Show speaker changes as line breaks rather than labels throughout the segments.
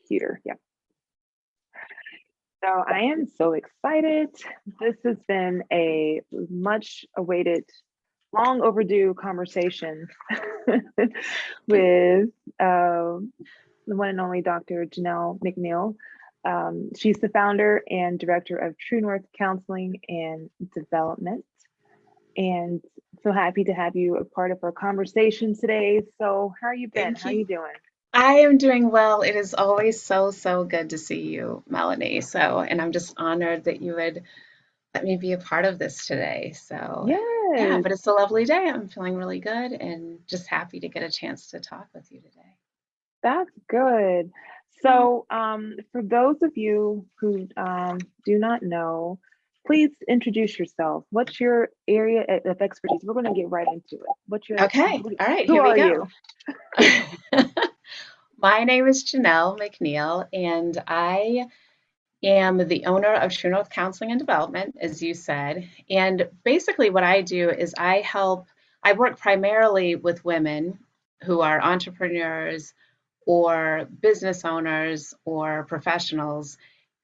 computer. Yeah. So I am so excited. This has been a much awaited, long overdue conversation with the one and only Dr. Janelle McNeal. She's the founder and director of True North Counseling and Development. And so happy to have you a part of our conversation today. So how are you been?
Thank
How are
you.
you doing?
I am doing well. It is always so good to see you, Melanie. And I'm just honored that you would let me be a part of this today. Yeah,
Yes,
but it's a lovely day. I'm feeling really good and just happy to get a chance to talk with you today.
that's good.
Mm.
So for those of you who do not know, please introduce yourself. What's your area of expertise? We're going to get right into it.
Okay, all right,
Who
here we
are
go.
you?
My name is Janelle McNeal, and I am the owner of True North Counseling and Development, as you said. And basically, what I do is I work primarily with women who are entrepreneurs or business owners or professionals,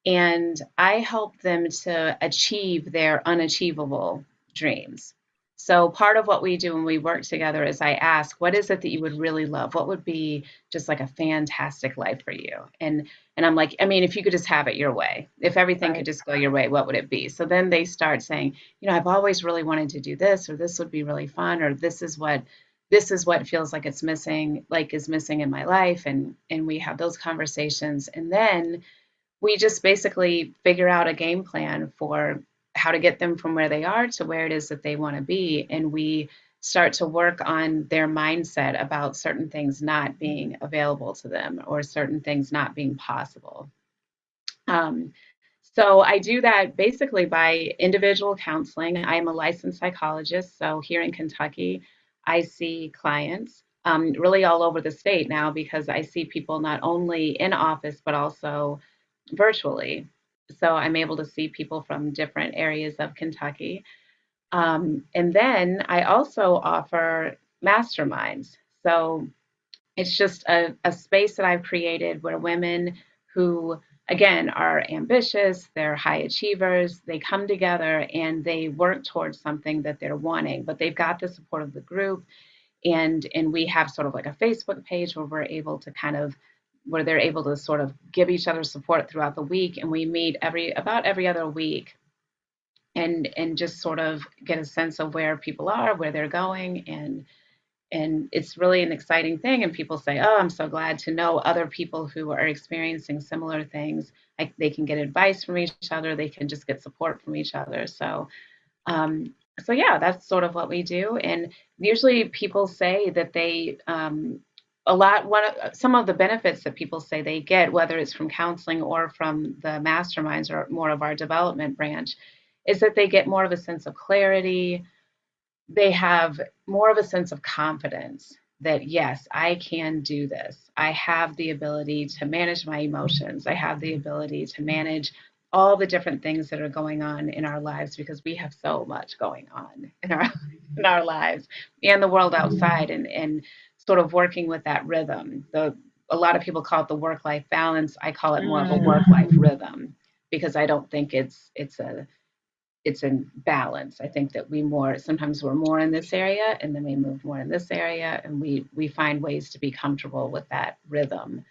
and I help them to achieve their unachievable dreams. So part of what we do when we work together is I ask, what is it that you would really love? What would be just like a fantastic life for you? And I'm like, I mean, if you could just have it your way, if everything could
Right.
just go your way, what would it be? So then they start saying, I've always really wanted to do this, or this would be really fun, or this is what feels like it's missing, like is missing in my life. And we have those conversations. And then we just basically figure out a game plan for how to get them from where they are to where it is that they want to be. And we start to work on their mindset about certain things not being available to them or certain things not being possible. Um, so I do that basically by individual counseling. I am a licensed psychologist. So here in Kentucky, I see clients really all over the state now because I see people not only in office, but also virtually. So I'm able to see people from different areas of Kentucky. And then I also offer masterminds. So it's just a space that I've created where women who, again, are ambitious, they're high achievers, they come together and they work towards something that they're wanting, but they've got the support of the group. And we have sort of like a Facebook page where we're able to kind of where they're able to sort of give each other support throughout the week, and we meet every other week and just sort of get a sense of where people are, where they're going, and it's really an exciting thing. And people say, oh, I'm so glad to know other people who are experiencing similar things. They can get advice from each other, they can just get support from each other. So yeah, that's sort of what we do. And usually people say that they a lot one some of the benefits that people say they get, whether it's from counseling or from the masterminds or more of our development branch, is that they get more of a sense of clarity. They have more of a sense of confidence that yes, I can do this. I have the ability to manage my emotions. I have the ability to manage all the different things that are going on in our lives because we have so much going on in our in our lives and the world outside, and sort of working with that rhythm. The A lot of people call it the work life balance. I call it more of a work life rhythm because I don't think it's in balance. I think that sometimes we're more in this area and then we move more in this area, and we find ways to be comfortable with that rhythm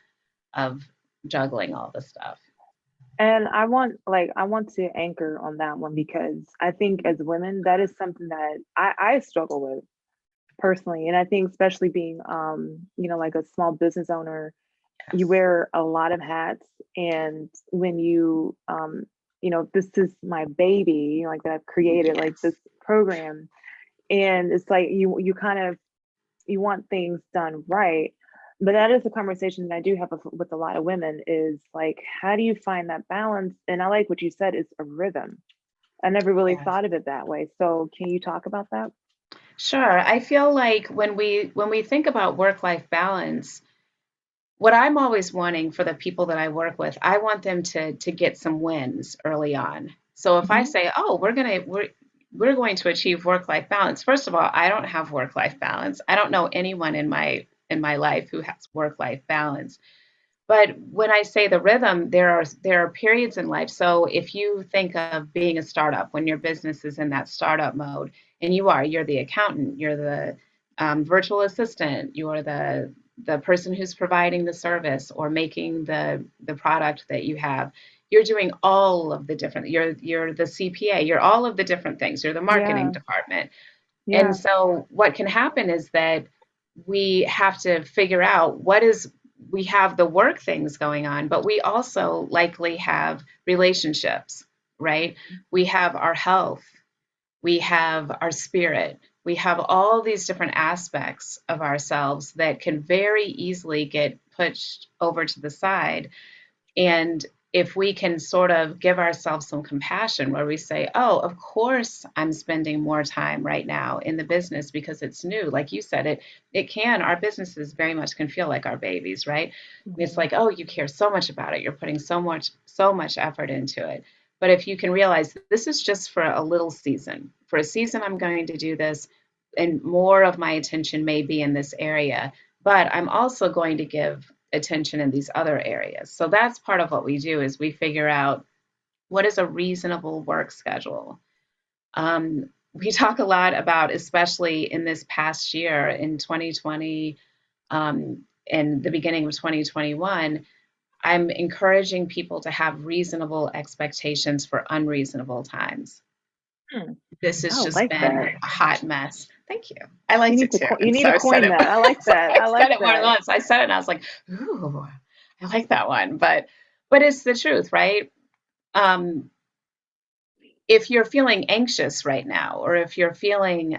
of juggling all the stuff.
And I want to anchor on that one because I think as women, that is something that I struggle with personally. And I think especially being like a small business owner, you
Yes.
wear a lot of hats. And when this is my baby, like that I've created, like
Yes.
this program, and it's like you kind of you want things done right. But that is a conversation that I do have with a lot of women is like, how do you find that balance? And I like what you said, is a rhythm. I never really
Yes.
thought of it that way. So can you talk about that?
Sure. I feel like when we think about work-life balance, what I'm always wanting for the people that I work with, I want them to get some wins early on. So if I
Hmm.
say, "Oh, we're going to achieve work-life balance," first of all, I don't have work-life balance. I don't know anyone in my life who has work-life balance. But when I say the rhythm, there are periods in life. So if you think of being a startup, when your business is in that startup mode, and you're the accountant, you're the virtual assistant, you're the person who's providing the service or making the product that you have. You're doing all of the different. You're the CPA. You're all of the different things. You're the marketing
Yeah.
department. And
Yeah.
so what can happen is that we have to figure out we have the work things going on, but we also likely have relationships, right? We have our health, we have our spirit, we have all these different aspects of ourselves that can very easily get pushed over to the side. And if we can sort of give ourselves some compassion where we say, oh, of course I'm spending more time right now in the business because it's new. Like you said, our businesses very much can feel like our babies, right? It's
Mhm.
like, oh, you care so much about it. You're putting so much effort into it. But if you can realize this is just for a little season, for a season, I'm going to do this, and more of my attention may be in this area, but I'm also going to give attention in these other areas. So that's part of what we do is we figure out what is a reasonable work schedule. We talk a lot about, especially in this past year in 2020 and the beginning of 2021, I'm encouraging people to have reasonable expectations for unreasonable times.
Hmm.
This
I
has just
like
been
that.
a hot mess. Thank you. I liked it too.
You
And
need
so
to
I said
coin
it.
that. I like that.
I
I
said
like
it more than
that.
once. I said it and I was like, ooh, I like that one. But it's the truth, right? Um, if you're feeling anxious right now, or if you're feeling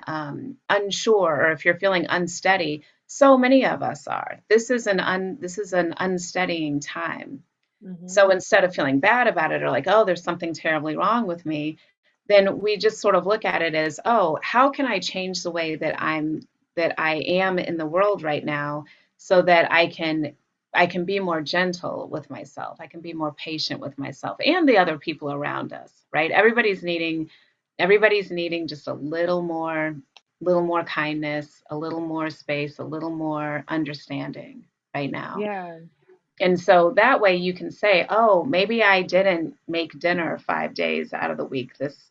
unsure, or if you're feeling unsteady, so many of us are. This is an unsteadying time.
Hmm.
So instead of feeling bad about it or like, oh, there's something terribly wrong with me, then we just sort of look at it as, oh, how can I change the way that I am in the world right now so that I can be more gentle with myself. I can be more patient with myself and the other people around us, right? Everybody's needing just a little more kindness, a little more space, a little more understanding right now.
Yeah.
And so that way you can say, oh, maybe I didn't make dinner 5 days out of the week this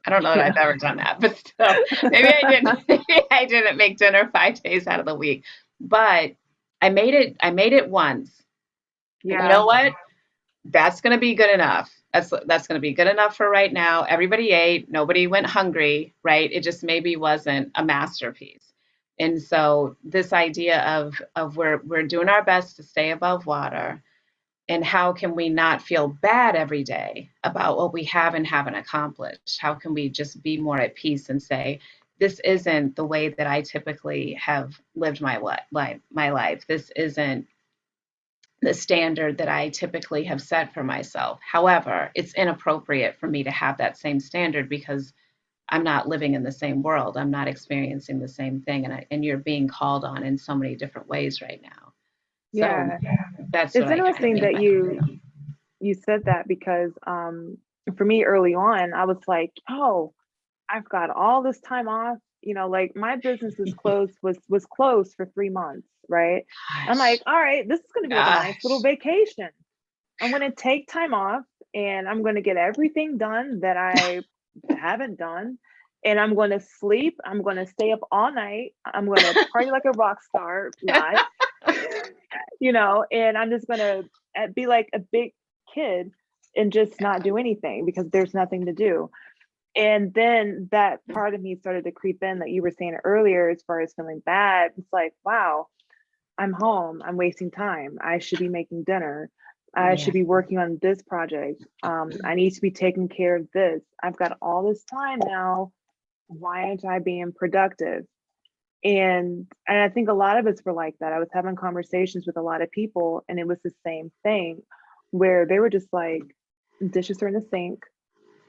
I don't know that
Yeah.
I've ever done that, but still, maybe I didn't maybe I didn't make dinner 5 days out of the week. But I made it once. And you
Yeah.
know what? That's gonna be good enough. That's gonna be good enough for right now. Everybody ate, nobody went hungry, right? It just maybe wasn't a masterpiece. And so this idea of we're doing our best to stay above water, and how can we not feel bad every day about what we have and haven't accomplished? How can we just be more at peace and say, this isn't the way that I typically have lived my life. This isn't the standard that I typically have set for myself. However, it's inappropriate for me to have that same standard because I'm not living in the same world. I'm not experiencing the same thing. And you're being called on in so many different ways right now. So
Yeah.
that's what
It's
I kind of
interesting
mean
that
by freedom.
you said that because for me early on, I was like, oh, I've got all this time off. Like my business was closed for 3 months, right? I'm like,
Gosh,
all right, this is gonna be like a nice little
gosh.
vacation. I'm gonna take time off and I'm gonna get everything done that I haven't done. And I'm gonna sleep. I'm gonna stay up all night. I'm gonna party like a rock star, not, and I'm just gonna be like a big kid and just not do anything because there's nothing to do. And then that part of me started to creep in that you were saying earlier, as far as feeling bad. It's like, wow, I'm home. I'm wasting time. I should be making dinner. I should
Yeah,
be working on this project. I need to be taking care of this. I've got all this time now. Why aren't I being productive? And I think a lot of us were like that. I was having conversations with a lot of people, and it was the same thing where they were just like, dishes are in the sink,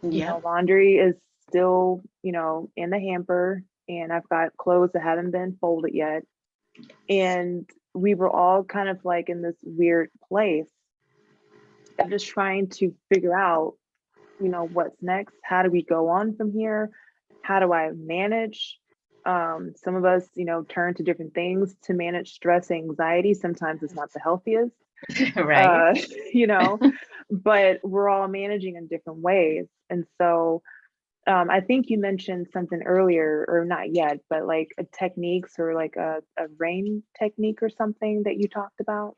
yep,
laundry is still, in the hamper, and I've got clothes that haven't been folded yet. And we were all kind of like in this weird place of just trying to figure out, what's next? How do we go on from here? How do I manage? Some of us, turn to different things to manage stress, anxiety. Sometimes it's not the healthiest.
Right.
uh, you know, but we're all managing in different ways. And so I think you mentioned something earlier, or not yet, but like a techniques or like a rain technique or something that you talked about.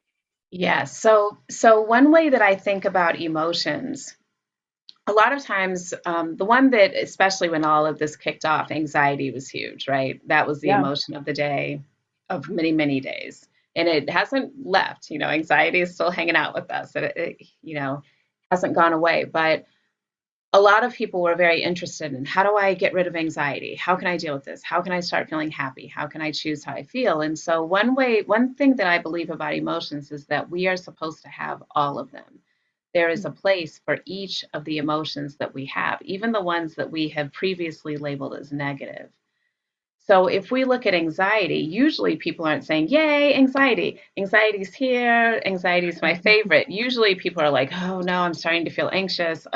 Yes. So one way that I think about emotions, a lot of times, the one that, especially when all of this kicked off, anxiety was huge, right? That was the
Yeah.
emotion of the day, of many, many days. And it hasn't left, anxiety is still hanging out with us. It hasn't gone away. But a lot of people were very interested in, how do I get rid of anxiety? How can I deal with this? How can I start feeling happy? How can I choose how I feel? And so one thing that I believe about emotions is that we are supposed to have all of them. There is a
Mm.
place for each of the emotions that we have, even the ones that we have previously labeled as negative. So if we look at anxiety, usually people aren't saying, "Yay, anxiety. Anxiety's here. Anxiety's my favorite." Usually people are like, "Oh no, I'm starting to feel anxious."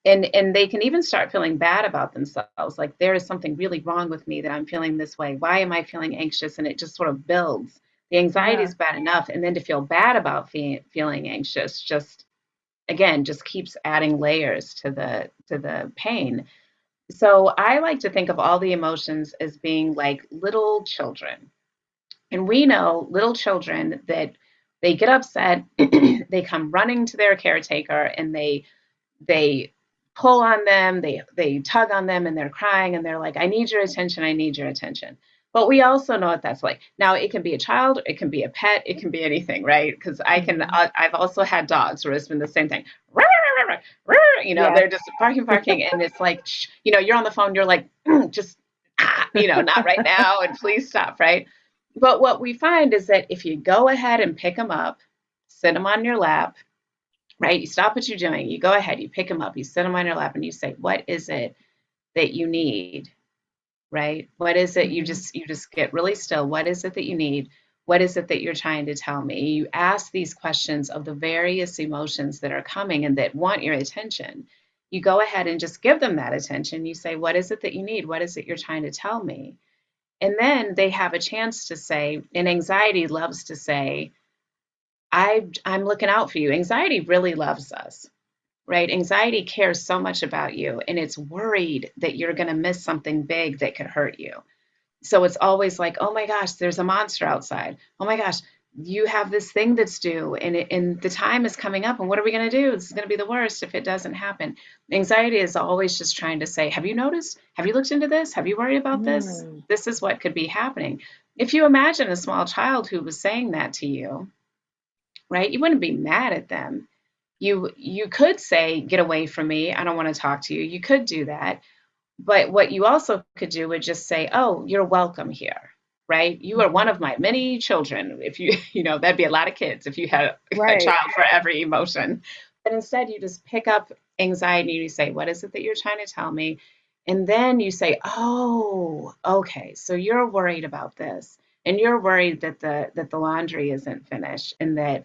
And they can even start feeling bad about themselves. Like, there is something really wrong with me that I'm feeling this way. Why am I feeling anxious? And it just sort of builds. The anxiety
Yeah.
is bad enough, and then to feel bad about feeling anxious just, again, just keeps adding layers to the pain. So I like to think of all the emotions as being like little children. And we know little children that they get upset, they come running to their caretaker, and they pull on them, they tug on them, and they're crying, and they're like, "I need your attention, I need your attention." But we also know what that's like. Now, it can be a child, it can be a pet, it can be anything, right? Because
Hmm.
I've also had dogs where it's been the same thing.
Yeah.
They're just barking, and it's like, shh, you're on the phone, you're like, just, not right now, and please stop, right? But what we find is that if you go ahead and pick them up, sit them on your lap, right? You stop what you're doing, you go ahead, you pick them up, you sit them on your lap, and you say, "What is it that you need?" Right? What is it? You
Hmm.
just you just get really still. What is it that you need? What is it that you're trying to tell me? You ask these questions of the various emotions that are coming and that want your attention. You go ahead and just give them that attention. You say, "What is it that you need? What is it you're trying to tell me?" And then they have a chance to say, and anxiety loves to say, I'm looking out for you. Anxiety really loves us, right? Anxiety cares so much about you, and it's worried that you're going to miss something big that could hurt you. So it's always like, "Oh my gosh, there's a monster outside. Oh my gosh, you have this thing that's due, and the time is coming up, and what are we going to do? This is going to be the worst if it doesn't happen." Anxiety is always just trying to say, "Have you noticed? Have you looked into this? Have you worried about this?
Mm.
This is what could be happening." If you imagine a small child who was saying that to you, right? You wouldn't be mad at them. You could say, "Get away from me. I don't want to talk to you." You could do that. But what you also could do would just say, "Oh, you're welcome here." Right? You are one
Hmm.
of my many children. If you, that'd be a lot of kids if you had a
Right.
child for every emotion. But instead, you just pick up anxiety and you say, "What is it that you're trying to tell me?" And then you say, "Oh, okay. So you're worried about this. And you're worried that the laundry isn't finished, and that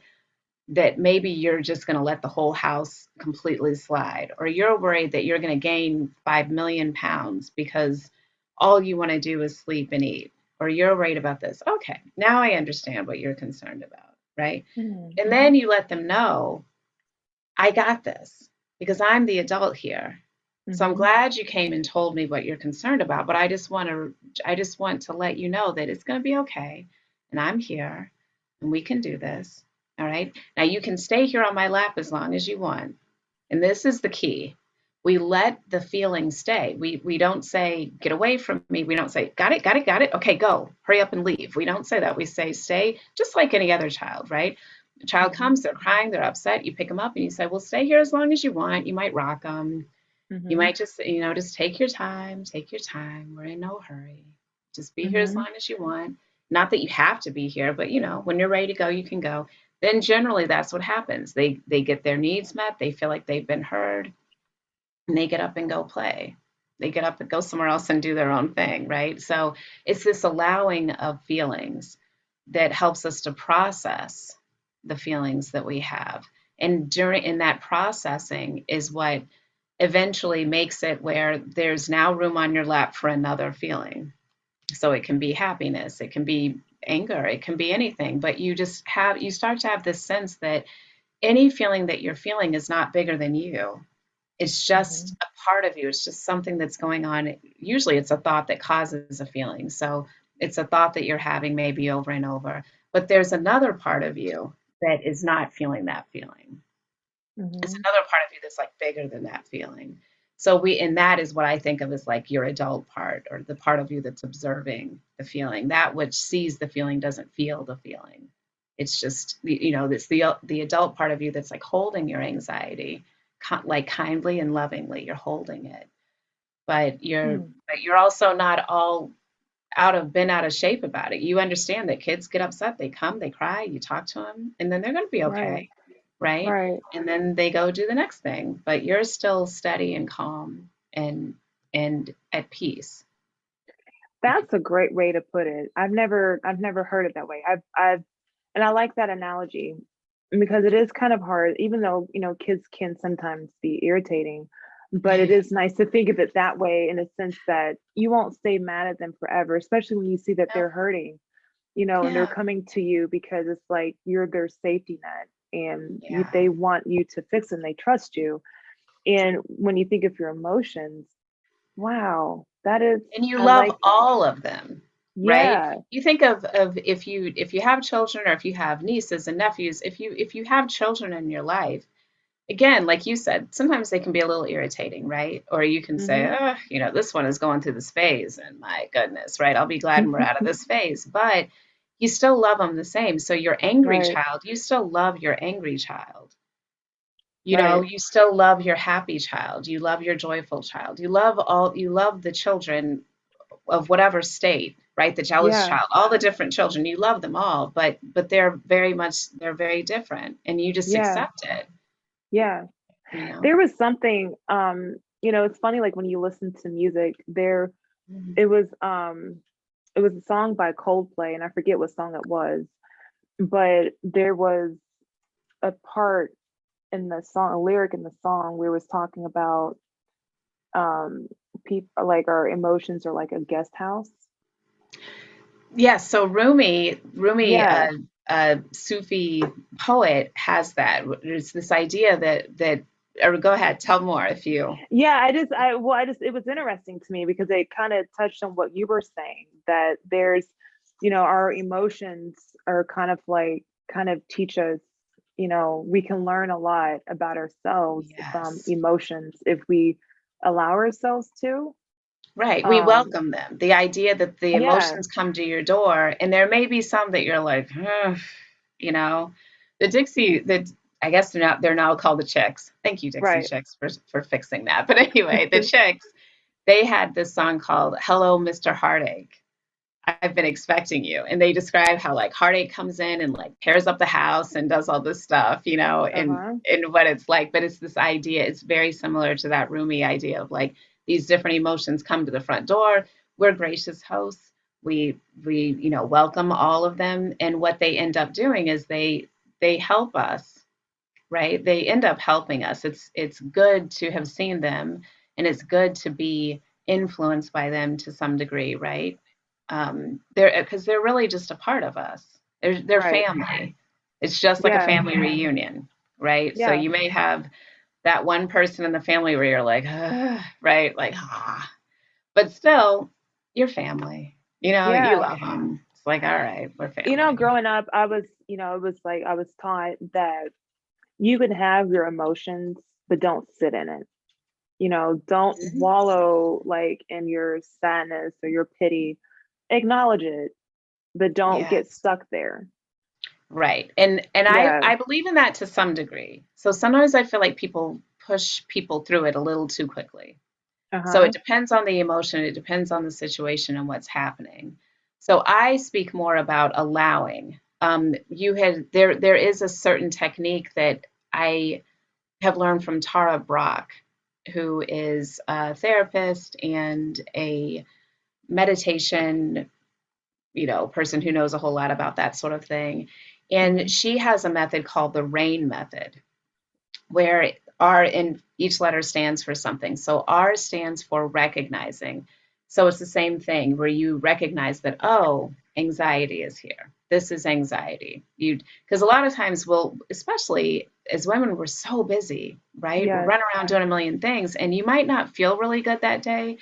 maybe you're just going to let the whole house completely slide, or you're worried that you're going to gain 5 million pounds because all you want to do is sleep and eat, or you're worried about this." Okay, now I understand what you're concerned about, right?
Mm.
And then you let them know, "I got this because I'm the adult here. So I'm
Hmm.
glad you came and told me what you're concerned about, but I just want to let you know that it's going to be okay, and I'm here, and we can do this. All right? Now you can stay here on my lap as long as you want." And this is the key. We let the feeling stay. We don't say, "Get away from me." We don't say, "Got it, got it, got it. Okay, go. Hurry up and leave." We don't say that. We say, "Stay," just like any other child, right? The child
Hmm.
comes, they're crying, they're upset. You pick them up and you say, "Well, stay here as long as you want." You might rock them. You
Hmm.
might just take your time, take your time. We're in no hurry. Just be here as
Hmm.
long as you want. Not that you have to be here, but when you're ready to go, you can go. Then generally that's what happens. They get their needs met, they feel like they've been heard, and they get up and go play. They get up and go somewhere else and do their own thing, right? So it's this allowing of feelings that helps us to process the feelings that we have. And during in that processing is what eventually makes it where there's now room on your lap for another feeling. So it can be happiness, it can be anger, it can be anything, but you start to have this sense that any feeling that you're feeling is not bigger than you. It's just
Mhm.
a part of you. It's just something that's going on. Usually it's a thought that causes a feeling. So it's a thought that you're having maybe over and over. But there's another part of you that is not feeling that feeling. It's
Mhm.
another part of you that's like bigger than that feeling. So and that is what I think of as like your adult part, or the part of you that's observing the feeling. That which sees the feeling doesn't feel the feeling. It's just, it's the adult part of you that's like holding your anxiety, like kindly and lovingly. You're holding it, but
Mm.
you're also not all out of shape about it. You understand that kids get upset, they come, they cry, you talk to them, and then they're going to be
Right.
okay, right?
Right.
And then they go do the next thing, but you're still steady and calm and at peace.
That's a great way to put it. I've never heard it that way. And I like that analogy because it is kind of hard, even though, kids can sometimes be irritating, but it is nice to think of it that way in a sense that you won't stay mad at them forever, especially when you see that
No,
they're hurting, and they're
yeah,
coming to you because it's like you're their safety net and
yeah.
they want you to fix them. They trust you. And when you think of your emotions, wow,
And you
I
love
like that.
all of them, right?
Yeah.
You think of if you have children, or if you have nieces and nephews, if you have children in your life, again, like you said, sometimes they can be a little irritating, right? Or you can say,
Mhm.
oh, this one is going through this phase, and my goodness, right? I'll be glad when we're out of this phase. But you still love them the same. So your angry
Right,
child, you still love your angry child.
right.
You still love your happy child. You love your joyful child. You love the children of whatever state, right? The jealous
Yeah,
child, all the different children. You love them all, but they're very different, and you just
yeah,
accept it,
yeah.
you know.
There was something, it's funny, like, when you listen to music,
Mhm.
it was, um it was a song by Coldplay, and I forget what song it was, but there was a part in the song, a lyric in the song where it was talking about, people like, our emotions are like a guest house.
Yes, so Rumi,
Yeah.
a Sufi poet, has that. There's this idea that, or go ahead, tell more if you.
Yeah, I just it was interesting to me because it kind of touched on what you were saying, that there's, our emotions are kind of teach us, we can learn a lot about ourselves from
Yes,
emotions if we allow ourselves to.
right. We
Um,
welcome them. The idea that the
yeah,
emotions come to your door, and there may be some that you're like, "Ugh," you know, the Dixie, I guess they're now called the Chicks. Thank you, Dixie
right.
Chicks, for fixing that. But anyway, the Chicks, they had this song called "Hello, Mr. Heartache." I've been expecting you. And they describe how like heartache comes in and like tears up the house and does all this stuff,
Uh-huh.
and what it's like. But it's this idea, it's very similar to that Rumi idea of like these different emotions come to the front door. We're gracious hosts. We welcome all of them. And what they end up doing is they help us, right? They end up helping us. It's good to have seen them, and it's good to be influenced by them to some degree, right? They're because they're really just a part of us. They're
Right.
family. It's just like a
Yeah.
family reunion, right? So
Yeah.
you may have that one person in the family where you're like, "Ah," right, like but still, you're family. You
Yeah.
love them. It's like, all right, we're family.
Growing up, it was like I was taught that you can have your emotions, but don't sit in it. Don't
Mhm.
wallow like in your sadness or your pity. Acknowledge it, but don't get
Yes.
stuck there.
Right. And I
Yeah.
I believe in that to some degree. So sometimes I feel like people push people through it a little too quickly. So it
Uh-huh.
depends on the emotion, it depends on the situation and what's happening. So I speak more about allowing. There is a certain technique that I have learned from Tara Brach, who is a therapist and a meditation person who knows a whole lot about that sort of thing. And
Mhm.
she has a method called the RAIN method, where R in each letter stands for something. So R stands for recognizing. So it's the same thing where you recognize that, oh, anxiety is here. This is anxiety. Because a lot of times we'll, especially as women, we're so busy, right? We're
Yes.
running around doing a million things, and you might not feel really good that day,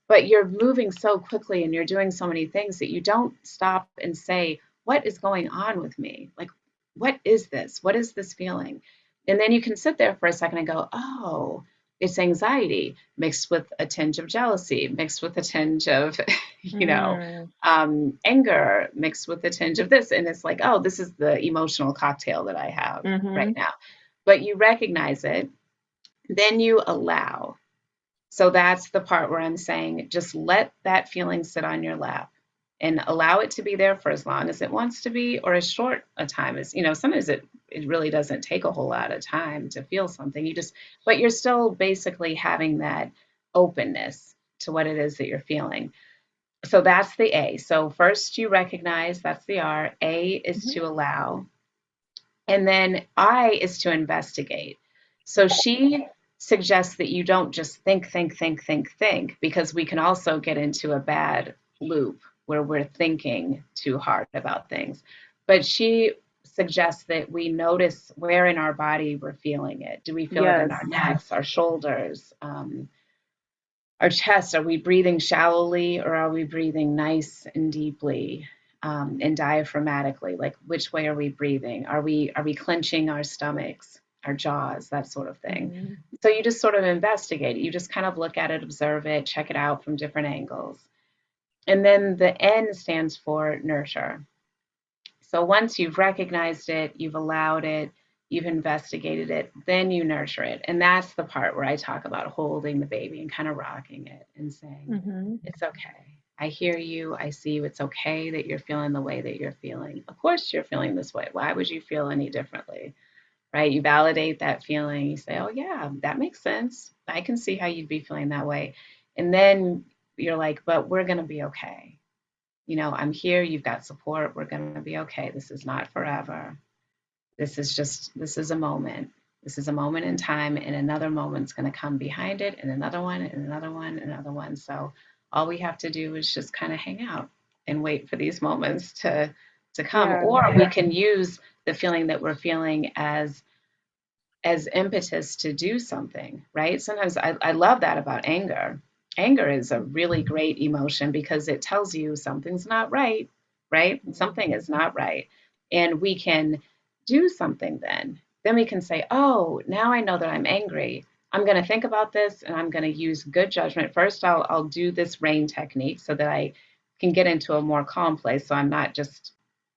but you're moving so quickly and you're doing so many things that you don't stop and say, what is going on with me? Like, what is this? What is this feeling? And then you can sit there for a second and go, oh, it's anxiety mixed with a tinge of jealousy, mixed with a tinge of,
Mm.
anger, mixed with a tinge of this. And it's like, oh, this is the emotional cocktail that I have right
Mm-hmm.
now. But you recognize it, then you allow. So that's the part where I'm saying just let that feeling sit on your lap and allow it to be there for as long as it wants to be, or as short a time as, sometimes it really doesn't take a whole lot of time to feel something. But you're still basically having that openness to what it is that you're feeling. So that's the A. So first you recognize, that's the R. A is
Mm-hmm.
to allow. And then I is to investigate. So she suggests that you don't just think, because we can also get into a bad loop where we're thinking too hard about things. But she suggests that we notice where in our body we're feeling it. Do we feel it in
Yes.
our necks, our shoulders, our chest? Are we breathing shallowly, or are we breathing nice and deeply, and diaphragmatically? Like, which way are we breathing? Are we clenching our stomachs, our jaws, that sort of thing?
Mm-hmm.
So you just sort of investigate it. You just kind of look at it, observe it, check it out from different angles. And then the N stands for nurture. So once you've recognized it, you've allowed it, you've investigated it, then you nurture it. And that's the part where I talk about holding the baby and kind of rocking it and saying,
Mm-hmm.
it's okay. I hear you. I see you. It's okay that you're feeling the way that you're feeling. Of course, you're feeling this way. Why would you feel any differently? Right? You validate that feeling. You say, oh, yeah, that makes sense. I can see how you'd be feeling that way. And then you're like, but we're going to be okay. I'm here, you've got support, we're going to be okay. This is not forever. This is a moment. This is a moment in time, and another moment's going to come behind it, and another one, and another one, and another one. So all we have to do is just kind of hang out and wait for these moments to come.
Yeah.
Or we can use the feeling that we're feeling as impetus to do something, right? Sometimes I love that about anger. Anger is a really great emotion because it tells you something's not right, right? Something is not right. And we can do something then. Then we can say, oh, now I know that I'm angry. I'm going to think about this and I'm going to use good judgment. First, I'll do this rain technique so that I can get into a more calm place. So I'm not just,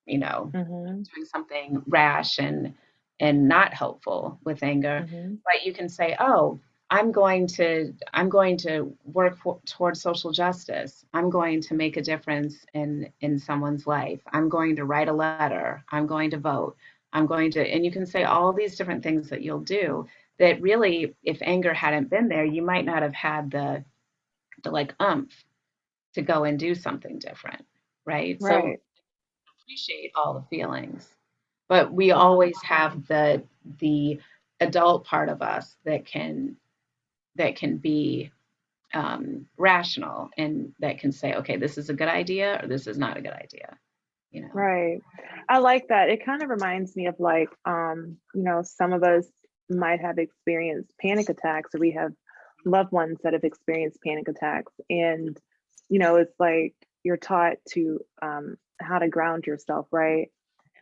Mm-hmm.
doing something rash and not helpful with anger.
Mm-hmm.
But you can say, oh, I'm going to work towards social justice. I'm going to make a difference in someone's life. I'm going to write a letter. I'm going to vote. I'm going to, and you can say all these different things that you'll do that really, if anger hadn't been there, you might not have had the like umph to go and do something different, right? So
Right.
appreciate all the feelings, but we
Mm-hmm.
always have the adult part of us that can be rational, and that can say, okay, this is a good idea or this is not a good idea.
Right. I like that. It kind of reminds me of like, some of us might have experienced panic attacks, or we have loved ones that have experienced panic attacks. And, it's like you're taught to how to ground yourself, right?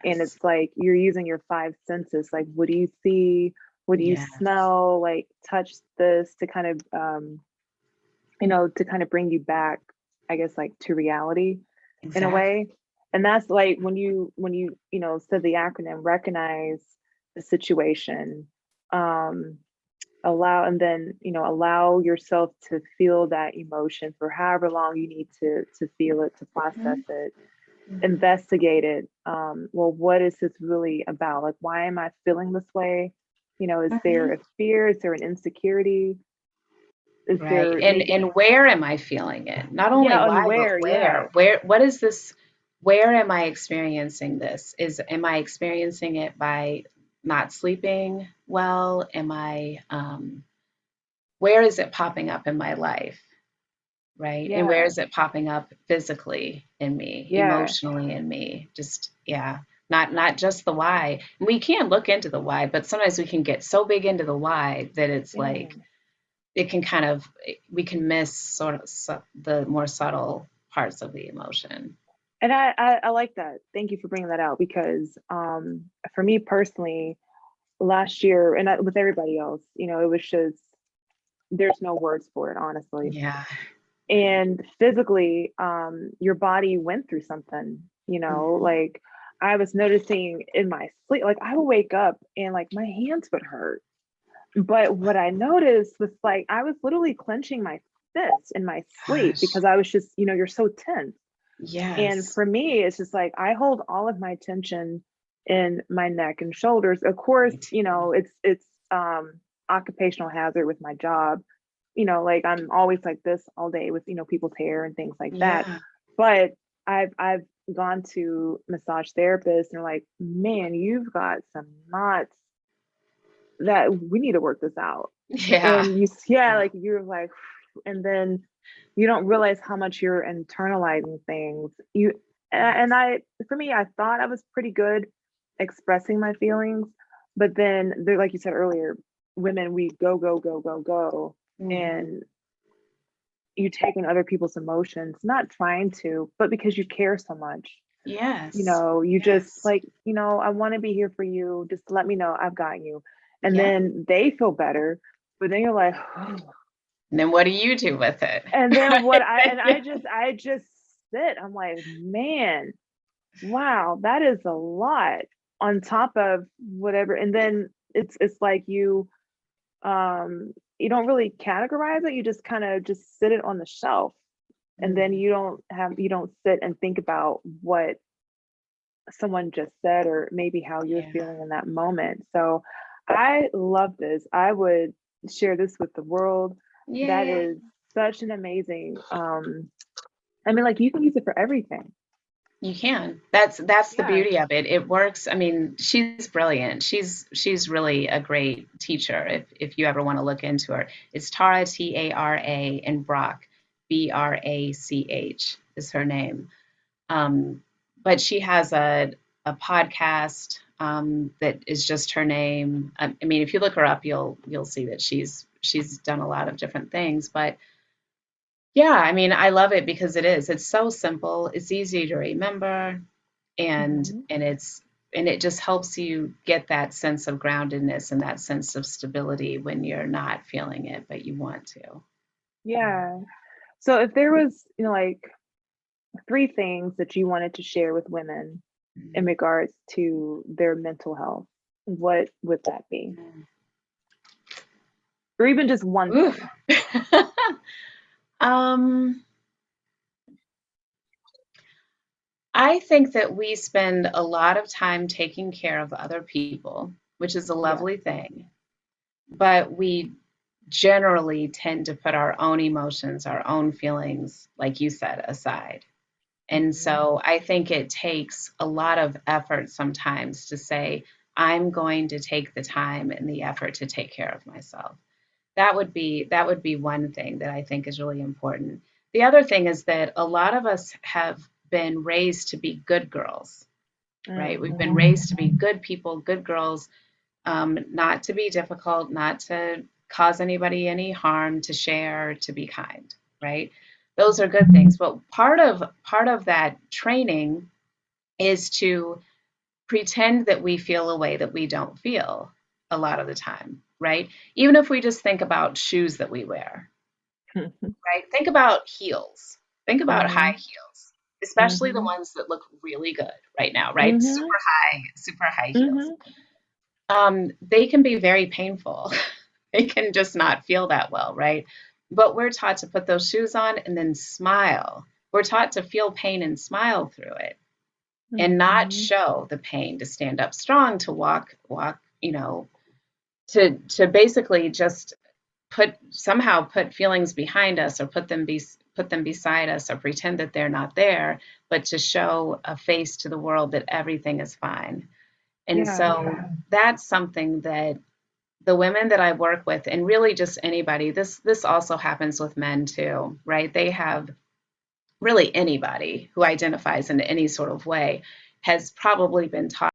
And
Yes.
it's like you're using your five senses. Like, what do you see? What do you
Yes.
smell? Like, touch this to kind of, to kind of bring you back, I guess, like to reality in a
Exactly.
way. And that's like when said the acronym, recognize the situation, um allow, and then allow yourself to feel that emotion for however long you need to feel it, to process
Mhm.
it,
Mhm.
investigate it. Well, what is this really about? Like, why am I feeling this way? Is there
Mhm.
a fear? Is there an insecurity? Is
Right.
there
And
maybe,
where am I feeling it? Not only
yeah, and
why, but
where? Yeah.
where what is this? Where am I experiencing this? Am I experiencing it by not sleeping well? Where is it popping up in my life? right? And where
Yeah.
is it popping up physically in me,
Yeah.
emotionally in me? Just, yeah, not just the why. We can look into the why, but sometimes we can get so big into the why that it's like
Man.
it can kind of we can miss sort of the more subtle parts of the emotion.
And I like that. Thank you for bringing that out because for me personally, last year and with everybody else, it was just there's no words for it, honestly.
Yeah.
And physically, your body went through something,
Mhm.
like I was noticing in my sleep, like I would wake up and like my hands would hurt. But what I noticed was like I was literally clenching my fists in my sleep
Gosh.
because I was just, you're so tense. And
Yes.
for me, it's just like I hold all of my tension in my neck and shoulders. Of course,
Me too.
it's occupational hazard with my job. Like I'm always like this all day with, people's hair and things like that.
Yeah.
But I've gone to massage therapists and they're like, man, you've got some knots that we need to work this out.
Yeah.
And yeah,
Yeah.
like you're like, and then you don't realize how much you're internalizing things. And
Yes.
for me, I thought I was pretty good expressing my feelings, but then they're like you said earlier, women, we go, go, go, go, go.
Hmm.
And you take in other people's emotions, not trying to, but because you care so much.
Yes.
You just
Yes.
like, I want to be here for you. Just let me know I've got you. And
Yeah.
then they feel better, but then you're like, oh.
And then what do you do with it?
And then what I and
Yeah.
I just sit. I'm like, man, wow, that is a lot on top of whatever. And then it's like you don't really categorize it. You just kind of just sit it on the shelf. And then
Mm.
you don't sit and think about what someone just said or maybe how you're
Yeah.
feeling in that moment. So I love this. I would share this with the world. That
Yeah.
is such an amazing I mean, like you can use it for everything.
You can. That's the
Yeah.
beauty of it. It works. I mean, she's brilliant. She's really a great teacher. If you ever want to look into her, it's Tara, Tara, and Brock, Brach is her name. Um, but she has a podcast that is just her name. I mean, if you look her up, you'll see that she's done a lot of different things. But yeah, I mean, I love it because it's so simple, it's easy to remember, and
Mhm.
it just helps you get that sense of groundedness and that sense of stability when you're not feeling it, but you want to.
Yeah. So if there was, like three things that you wanted to share with women in regards to their mental health, what would that be? Or even just one
Oof.
thing.
um, I think that we spend a lot of time taking care of other people, which is a
Yeah.
lovely thing, but we generally tend to put our own emotions, our own feelings, like you said, aside. And
Mhm.
so I think it takes a lot of effort sometimes to say, I'm going to take the time and the effort to take care of myself. That would be one thing that I think is really important. The other thing is that a lot of us have been raised to be good girls, right? We've been
Mhm.
raised to be good people, good girls, not to be difficult, not to cause anybody any harm, to share, to be kind, right? Those are good things. But part of that training is to pretend that we feel a way that we don't feel a lot of the time, right? Even if we just think about shoes that we wear,
Mhm.
right? Think about heels. Think about high
Mhm.
heels, especially the
Mhm.
ones that look really good right now, right?
Mhm.
Super high heels.
Mhm.
They can be very painful. They can just not feel that well, right? But we're taught to put those shoes on and then smile. We're taught to feel pain and smile through it and not
Mhm.
show the pain, to stand up strong, to walk, to basically just put feelings behind us or put them beside us or pretend that they're not there, but to show a face to the world that everything is fine. And
Yeah.
so that's something the women that I work with, and really just anybody, this also happens with men too, right? They have really anybody who identifies in any sort of way has probably been taught